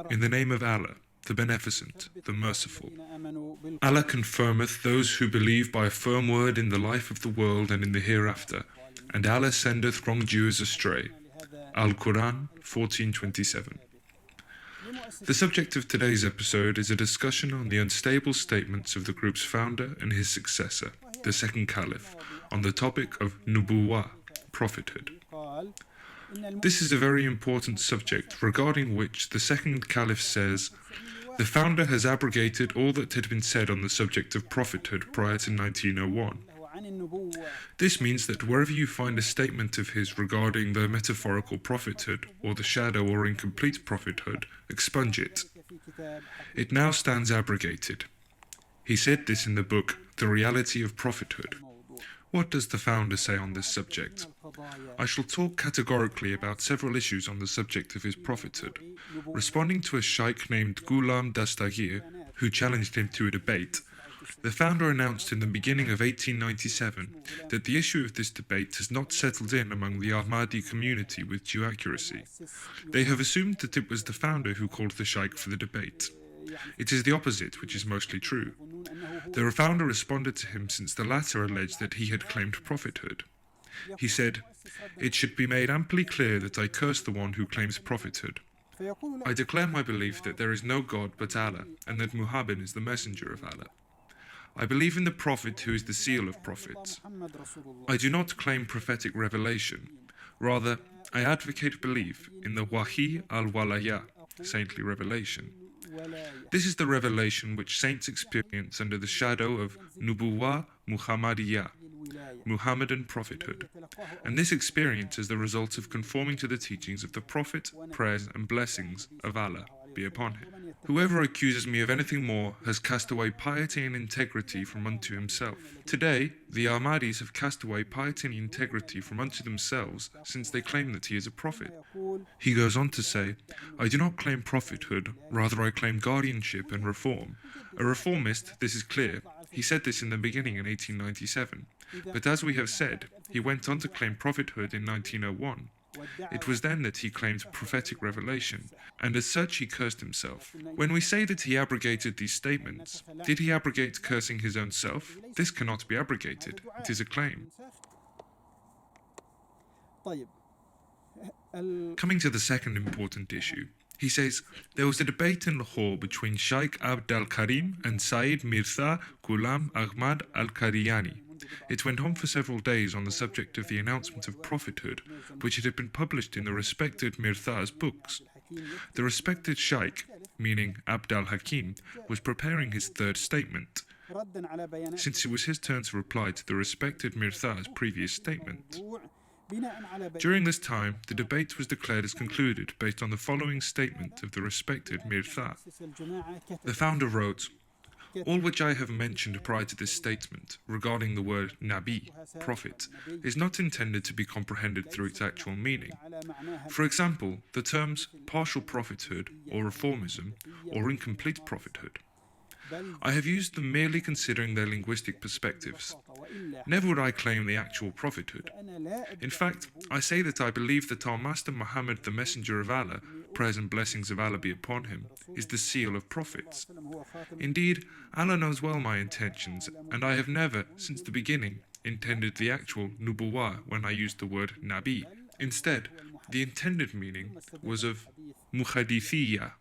In the name of Allah, the Beneficent, the Merciful. Allah confirmeth those who believe by a firm word in the life of the world and in the hereafter, and Allah sendeth wrongdoers astray. Al-Quran 14:27. The subject of today's episode is a discussion on the unstable statements of the group's founder and his successor, the second caliph, on the topic of nubuwah, prophethood. This is a very important subject regarding which the second caliph says, the founder has abrogated all that had been said on the subject of prophethood prior to 1901. This means that wherever you find a statement of his regarding the metaphorical prophethood or the shadow or incomplete prophethood, expunge it. It now stands abrogated. He said this in the book, The Reality of Prophethood. What does the founder say on this subject? I shall talk categorically about several issues on the subject of his prophethood. Responding to a sheikh named Ghulam Dastagir, who challenged him to a debate, the founder announced in the beginning of 1897 that the issue of this debate has not settled in among the Ahmadi community with due accuracy. They have assumed that it was the founder who called the sheikh for the debate. It is the opposite, which is mostly true. The founder responded to him since the latter alleged that he had claimed prophethood. He said, "It should be made amply clear that I curse the one who claims prophethood. I declare my belief that there is no God but Allah, and that Muhammad is the messenger of Allah. I believe in the Prophet who is the seal of prophets. I do not claim prophetic revelation. Rather, I advocate belief in the Wahi al-Walaya, saintly revelation. This is the revelation which saints experience under the shadow of Nubuwah Muhammadiyah, Muhammadan prophethood, and this experience is the result of conforming to the teachings of the Prophet, prayers and blessings of Allah be upon him. Whoever accuses me of anything more has cast away piety and integrity from unto himself. Today, the Ahmadis have cast away piety and integrity from unto themselves since they claim that he is a prophet." He goes on to say, "I do not claim prophethood, rather I claim guardianship and reform. A reformist, this is clear. He said this in the beginning in 1897. But as we have said, he went on to claim prophethood in 1901. It was then that he claimed prophetic revelation, and as such he cursed himself. When we say that he abrogated these statements, did he abrogate cursing his own self? This cannot be abrogated. It is a claim." Coming to the second important issue, he says, there was a debate in Lahore between Sheikh Abd al-Karim and Sayyid Mirza Ghulam Ahmad al-Qadiani. It went on for several days on the subject of the announcement of prophethood, which had been published in the respected Mirza's books. The respected Sheikh, meaning Abd al-Hakim, was preparing his third statement, since it was his turn to reply to the respected Mirza's previous statement. During this time, the debate was declared as concluded based on the following statement of the respected Mirza. The founder wrote, "All which I have mentioned prior to this statement regarding the word Nabi, prophet, is not intended to be comprehended through its actual meaning. For example, the terms partial prophethood or reformism or incomplete prophethood. I have used them merely considering their linguistic perspectives. Never would I claim the actual prophethood. In fact, I say that I believe that our Master Muhammad, the Messenger of Allah, prayers and blessings of Allah be upon him, is the seal of prophets. Indeed, Allah knows well my intentions, and I have never, since the beginning, intended the actual nubuwah when I used the word Nabi. Instead, the intended meaning was of muhadithiyya."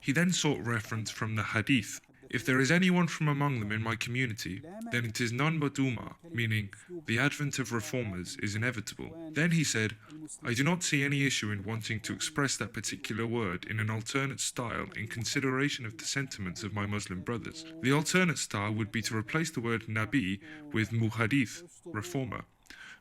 He then sought reference from the hadith. "If there is anyone from among them in my community, then it is none but Umar," meaning the advent of reformers is inevitable. Then he said, "I do not see any issue in wanting to express that particular word in an alternate style in consideration of the sentiments of my Muslim brothers. The alternate style would be to replace the word Nabi with muhadith, reformer,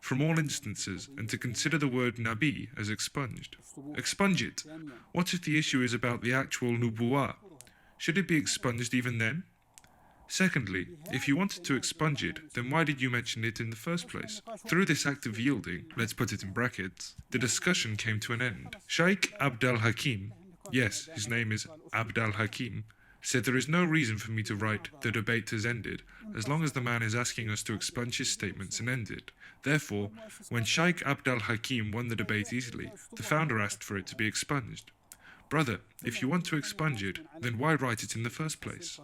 from all instances, and to consider the word Nabi as expunged. Expunge it. What if the issue is about the actual nubuwah? Should it be expunged even then? Secondly, if you wanted to expunge it, then why did you mention it in the first place?" Through this act of yielding, let's put it in brackets, the discussion came to an end. Sheikh Abd al-Hakim, yes, his name is Abd al-Hakim, said there is no reason for me to write "the debate has ended," as long as the man is asking us to expunge his statements and end it. Therefore, when Sheikh Abd al-Hakim won the debate easily, the founder asked for it to be expunged. Brother, if you want to expunge it, then why write it in the first place?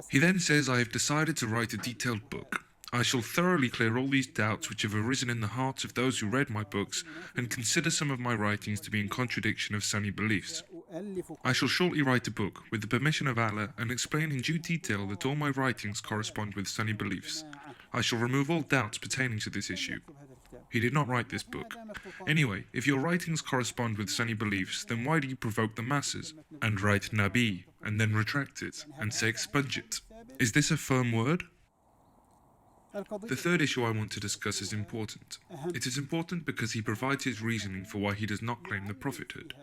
He then says, I have decided to write a detailed book. I shall thoroughly clear all these doubts which have arisen in the hearts of those who read my books and consider some of my writings to be in contradiction of Sunni beliefs. I shall shortly write a book, with the permission of Allah, and explain in due detail that all my writings correspond with Sunni beliefs. I shall remove all doubts pertaining to this issue. He did not write this book. Anyway, if your writings correspond with Sunni beliefs, then why do you provoke the masses and write Nabi and then retract it and say expunge it? Is this a firm word? The third issue I want to discuss is important. It is important because he provides his reasoning for why he does not claim the prophethood.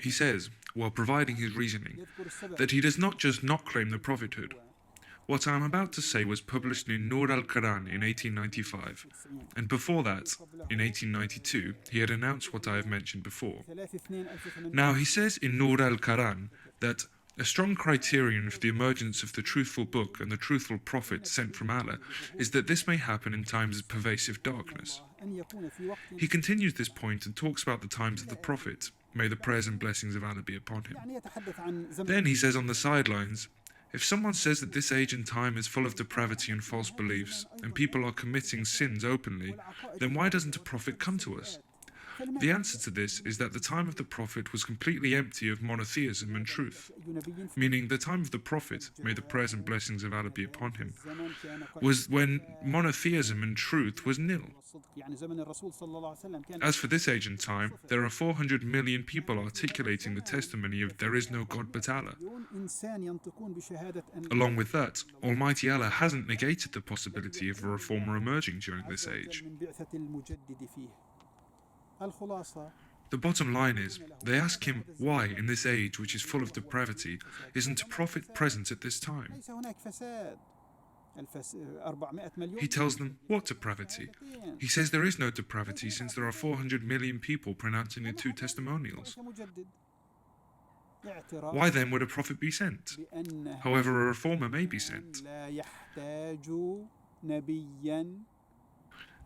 He says, while providing his reasoning, that he does not just not claim the prophethood. What I am about to say was published in Nur al-Quran in 1895, and before that, in 1892, he had announced what I have mentioned before. Now he says in Nur al-Quran that a strong criterion for the emergence of the truthful book and the truthful prophet sent from Allah is that this may happen in times of pervasive darkness. He continues this point and talks about the times of the prophet, may the prayers and blessings of Allah be upon him. Then he says on the sidelines, if someone says that this age and time is full of depravity and false beliefs, and people are committing sins openly, then why doesn't a prophet come to us? The answer to this is that the time of the Prophet was completely empty of monotheism and truth, meaning the time of the Prophet, may the prayers and blessings of Allah be upon him, was when monotheism and truth was nil. As for this age and time, there are 400 million people articulating the testimony of there is no God but Allah. Along with that, Almighty Allah hasn't negated the possibility of a reformer emerging during this age. The bottom line is, they ask him why, in this age which is full of depravity, isn't a prophet present at this time? He tells them, what depravity? He says there is no depravity since there are 400 million people pronouncing the two testimonials. Why then would a prophet be sent? However, a reformer may be sent.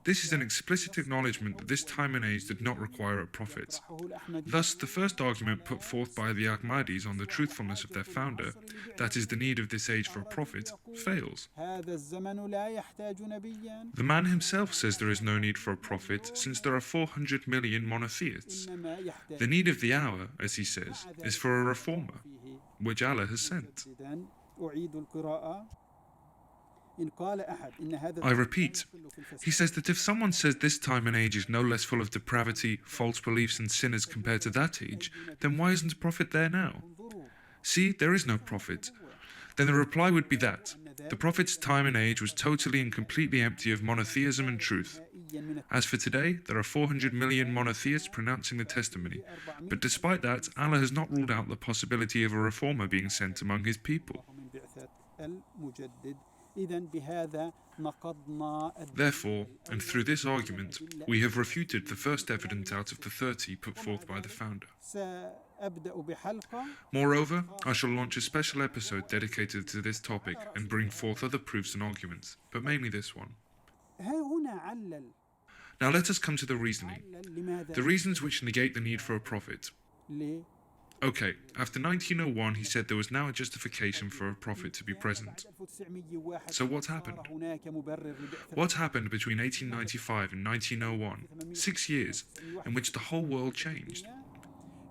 This is an explicit acknowledgement that this time and age did not require a prophet. Thus, the first argument put forth by the Ahmadis on the truthfulness of their founder, that is the need of this age for a prophet, fails. The man himself says there is no need for a prophet since there are 400 million monotheists. The need of the hour, as he says, is for a reformer, which Allah has sent. I repeat, he says that if someone says this time and age is no less full of depravity, false beliefs and sinners compared to that age, then why isn't a prophet there now? See, there is no prophet. Then the reply would be that the prophet's time and age was totally and completely empty of monotheism and truth. As for today, there are 400 million monotheists pronouncing the testimony, but despite that, Allah has not ruled out the possibility of a reformer being sent among his people. Therefore, and through this argument, we have refuted the first evidence out of the 30 put forth by the founder. Moreover, I shall launch a special episode dedicated to this topic and bring forth other proofs and arguments, but mainly this one. Now let us come to the reasoning. The reasons which negate the need for a prophet. Okay, after 1901 he said there was now a justification for a prophet to be present. So what happened? What happened between 1895 and 1901, 6 years, in which the whole world changed?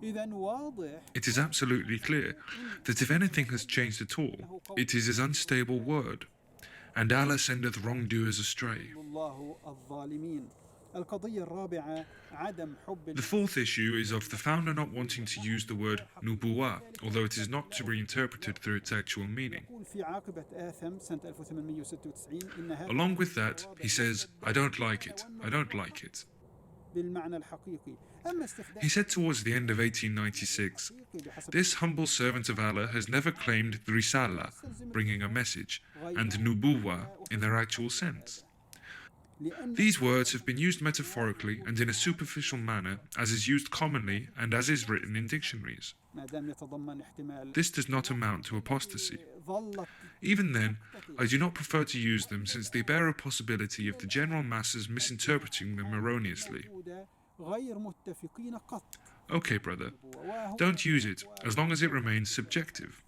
It is absolutely clear that if anything has changed at all, it is his unstable word, and Allah sendeth wrongdoers astray. The fourth issue is of the founder not wanting to use the word nubuwa, although it is not to be interpreted through its actual meaning. Along with that, he says, I don't like it, I don't like it. He said towards the end of 1896, this humble servant of Allah has never claimed the risala, bringing a message, and nubuwa in their actual sense. These words have been used metaphorically and in a superficial manner, as is used commonly and as is written in dictionaries. This does not amount to apostasy. Even then, I do not prefer to use them since they bear a possibility of the general masses misinterpreting them erroneously. Okay, brother, don't use it as long as it remains subjective.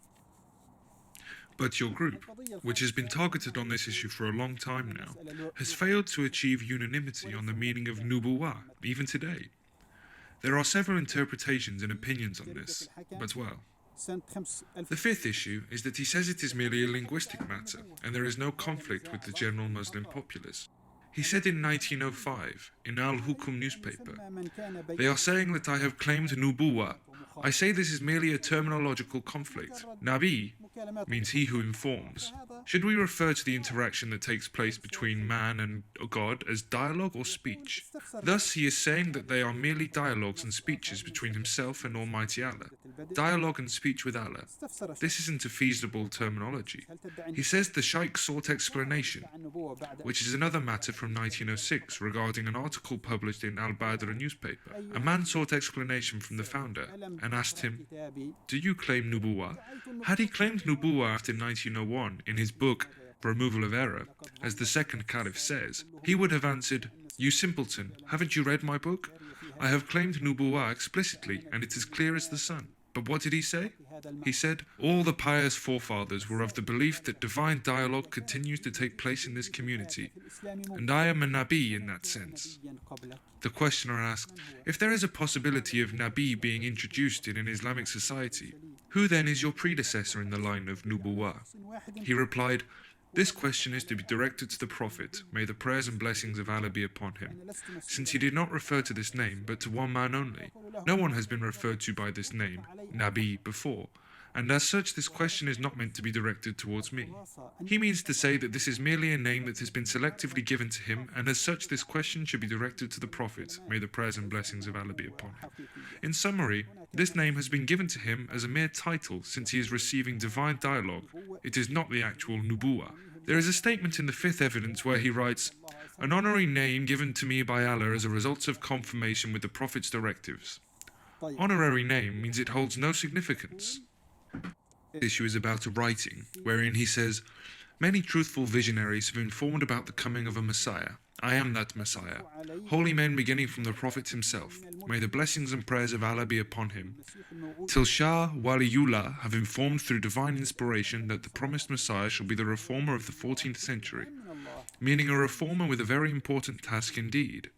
But your group, which has been targeted on this issue for a long time now, has failed to achieve unanimity on the meaning of nubuwah, even today. There are several interpretations and opinions on this, but well. The fifth issue is that he says it is merely a linguistic matter, and there is no conflict with the general Muslim populace. He said in 1905, in Al-Hukum newspaper, "They are saying that I have claimed nubuwah. I say this is merely a terminological conflict. Nabi means he who informs. Should we refer to the interaction that takes place between man and God as dialogue or speech? Thus he is saying that they are merely dialogues and speeches between himself and Almighty Allah. Dialogue and speech with Allah. This isn't a feasible terminology." He says the Shaykh sought explanation, which is another matter from 1906 regarding an article published in Al-Badr newspaper. A man sought explanation from the founder and asked him, "Do you claim nubuwah?" Had he claimed nubuwah after 1901 in his book Removal of Error, as the second caliph says, he would have answered, "You simpleton, haven't you read my book? I have claimed nubuwah explicitly, and it is clear as the sun." But what did he say? He said, "All the pious forefathers were of the belief that divine dialogue continues to take place in this community, and I am a Nabi in that sense." The questioner asked, "If there is a possibility of Nabi being introduced in an Islamic society, who then is your predecessor in the line of nubuwah?" He replied, "This question is to be directed to the Prophet, may the prayers and blessings of Allah be upon him, since he did not refer to this name but to one man only. No one has been referred to by this name, Nabi, before, and as such this question is not meant to be directed towards me." He means to say that this is merely a name that has been selectively given to him, and as such this question should be directed to the Prophet, may the prayers and blessings of Allah be upon him. In summary, this name has been given to him as a mere title since he is receiving divine dialogue. It is not the actual nubuwah. There is a statement in the fifth evidence where he writes, "An honorary name given to me by Allah as a result of confirmation with the Prophet's directives." Honorary name means it holds no significance. The issue is about a writing, wherein he says, "Many truthful visionaries have informed about the coming of a Messiah. I am that Messiah. Holy men beginning from the Prophet himself, may the blessings and prayers of Allah be upon him, till Shah Waliullah have informed through divine inspiration that the promised Messiah shall be the reformer of the 14th century, meaning a reformer with a very important task indeed."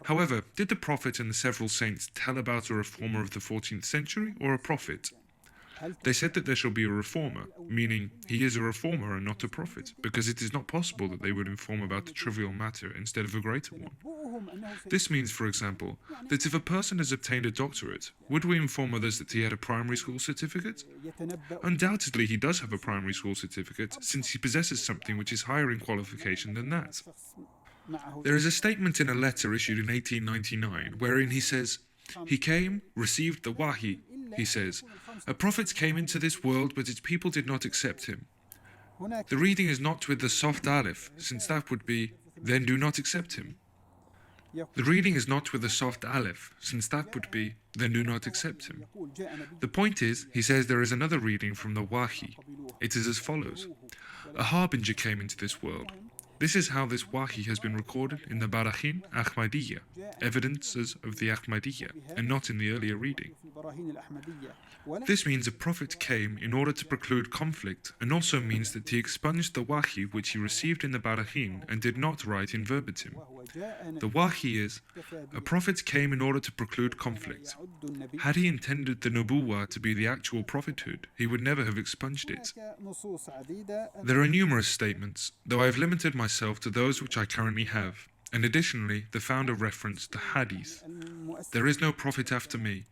However, did the Prophet and the several saints tell about a reformer of the 14th century or a prophet? They said that there shall be a reformer, meaning he is a reformer and not a prophet, because it is not possible that they would inform about a trivial matter instead of a greater one. This means, for example, that if a person has obtained a doctorate, would we inform others that he had a primary school certificate? Undoubtedly he does have a primary school certificate, since he possesses something which is higher in qualification than that. There is a statement in a letter issued in 1899 wherein he says, "He came, received the wahi." He says, "A prophet came into this world, but its people did not accept him." The reading is not with the soft aleph, since that would be, "Then do not accept him." The reading is not with the soft aleph, since that would be, "Then do not accept him." The point is, he says there is another reading from the wahi. It is as follows: "A harbinger came into this world." This is how this wahi has been recorded in the Barakhin Ahmadiyya, evidences of the Ahmadiyya, and not in the earlier reading. This means a prophet came in order to preclude conflict, and also means that he expunged the wahi which he received in the Barakhin and did not write in verbatim. The wahi is, a prophet came in order to preclude conflict. Had he intended the nubuwah to be the actual prophethood, he would never have expunged it. There are numerous statements, though I have limited myself to those which I currently have, and additionally the founder referenced the hadith, "There is no prophet after me,"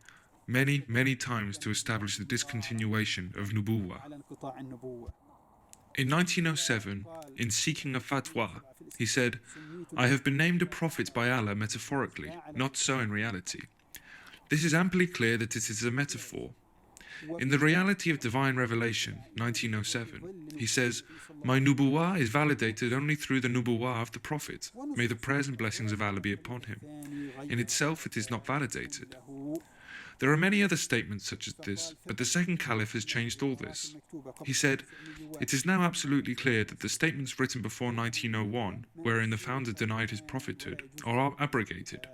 many times to establish the discontinuation of nubuwah. In 1907, in seeking a fatwa, he said, "I have been named a prophet by Allah metaphorically, not so in reality. This is amply clear that it is a metaphor. In the reality of divine revelation, 1907, he says, my nubuwah is validated only through the nubuwah of the Prophet. May the prayers and blessings of Allah be upon him. In itself, it is not validated. There are many other statements such as this, but the second caliph has changed all this. He said, it is now absolutely clear that the statements written before 1901, wherein the founder denied his prophethood, are abrogated.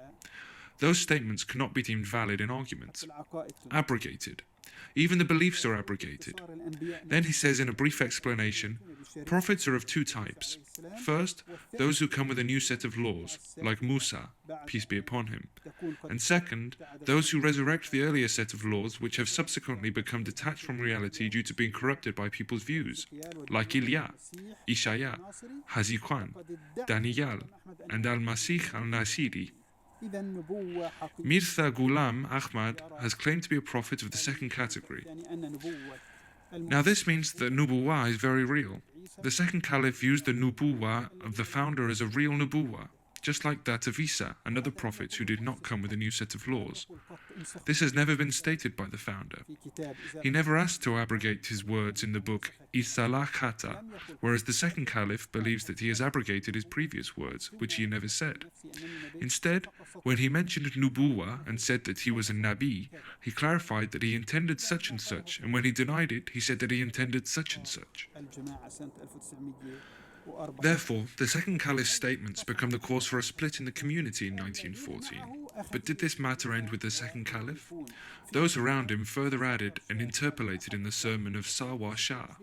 Those statements cannot be deemed valid in argument. Abrogated. Even the beliefs are abrogated. Then he says in a brief explanation, prophets are of two types. First, those who come with a new set of laws, like Musa, peace be upon him. And second, those who resurrect the earlier set of laws which have subsequently become detached from reality due to being corrupted by people's views, like Ilya, Ishaya, Hazikwan, Daniel, and Al-Masih al-Nasiri. Mirza Ghulam Ahmad has claimed to be a prophet of the second category. Now this means that Nubuwah is very real. The second caliph views the Nubuwah of the founder as a real Nubuwah, just like that of Isa and other prophets who did not come with a new set of laws. This has never been stated by the founder. He never asked to abrogate his words in the book Isalah Khata, whereas the second caliph believes that he has abrogated his previous words, which he never said. Instead, when he mentioned Nubuwah and said that he was a Nabi, he clarified that he intended such and such, and when he denied it, he said that he intended such and such. Therefore, the second caliph's statements become the cause for a split in the community in 1914. But did this matter end with the second caliph? Those around him further added and interpolated in the sermon of Sawa Shah.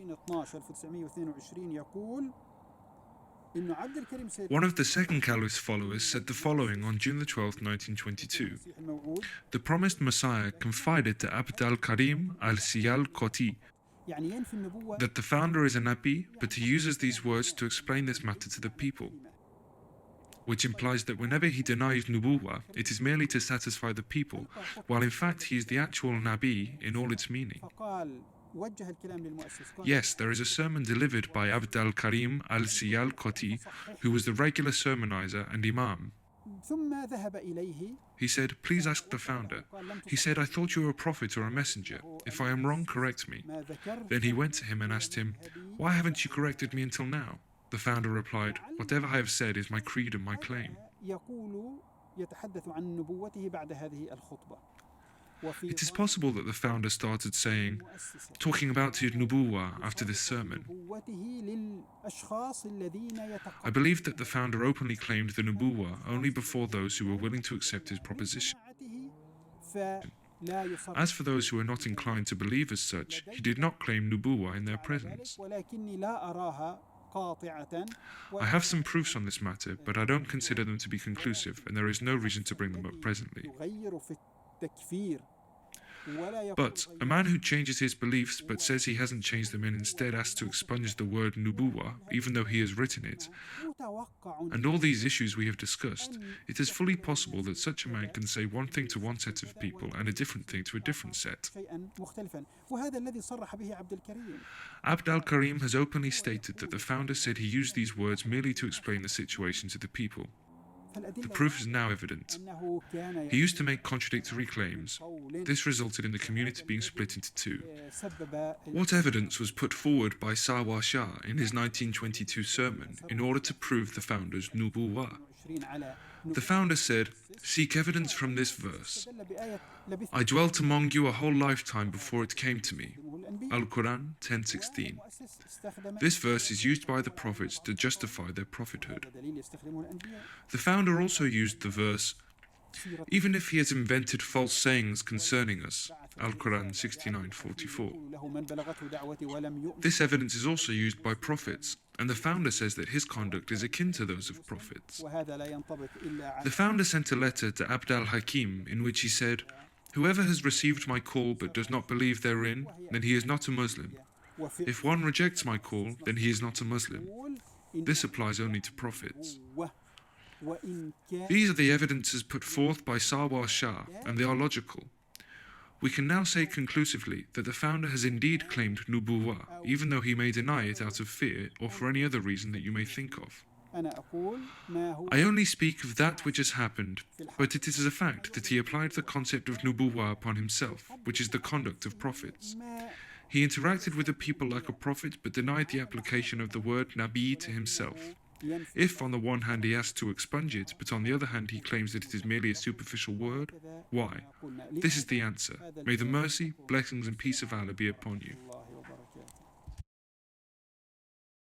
One of the second caliph's followers said the following on June 12, 1922. The promised Messiah confided to Abd al-Karim al-Siyal Qoti that the founder is a Nabi, but he uses these words to explain this matter to the people, which implies that whenever he denies Nubuwah, it is merely to satisfy the people, while in fact he is the actual Nabi in all its meaning. Yes, there is a sermon delivered by Abd al-Karim al-Siyal Qoti, who was the regular sermonizer and imam. He said, please ask the founder. He said, I thought you were a prophet or a messenger. If I am wrong, correct me. Then he went to him and asked him, why haven't you corrected me until now? The founder replied, whatever I have said is my creed and my claim. It is possible that the founder started talking about his nubuwah after this sermon. I believe that the founder openly claimed the nubuwah only before those who were willing to accept his proposition. As for those who were not inclined to believe as such, he did not claim nubuwah in their presence. I have some proofs on this matter, but I don't consider them to be conclusive, and there is no reason to bring them up presently. But a man who changes his beliefs but says he hasn't changed them and instead asks to expunge the word nubuwah, even though he has written it, and all these issues we have discussed, it is fully possible that such a man can say one thing to one set of people and a different thing to a different set. Abd al-Karim has openly stated that the founder said he used these words merely to explain the situation to the people. The proof is now evident. He used to make contradictory claims. This resulted in the community being split into two. What evidence was put forward by Sawa Shah in his 1922 sermon in order to prove the founder's nubuwah? The founder said, seek evidence from this verse. I dwelt among you a whole lifetime before it came to me. Al-Quran 10:16. This verse is used by the prophets to justify their prophethood. The founder also used the verse, even if he has invented false sayings concerning us. Al-Quran 69:44. This evidence is also used by prophets, and the founder says that his conduct is akin to those of prophets. The founder sent a letter to Abd al-Hakim in which he said, whoever has received my call but does not believe therein, then he is not a Muslim. If one rejects my call, then he is not a Muslim. This applies only to prophets. These are the evidences put forth by Sawa Shah, and they are logical. We can now say conclusively that the founder has indeed claimed nubuwah, even though he may deny it out of fear or for any other reason that you may think of. I only speak of that which has happened, but it is a fact that he applied the concept of nubuwah upon himself, which is the conduct of prophets. He interacted with the people like a prophet, but denied the application of the word nabi to himself. If, on the one hand, he asks to expunge it, but on the other hand, he claims that it is merely a superficial word, why? This is the answer. May the mercy, blessings, and peace of Allah be upon you.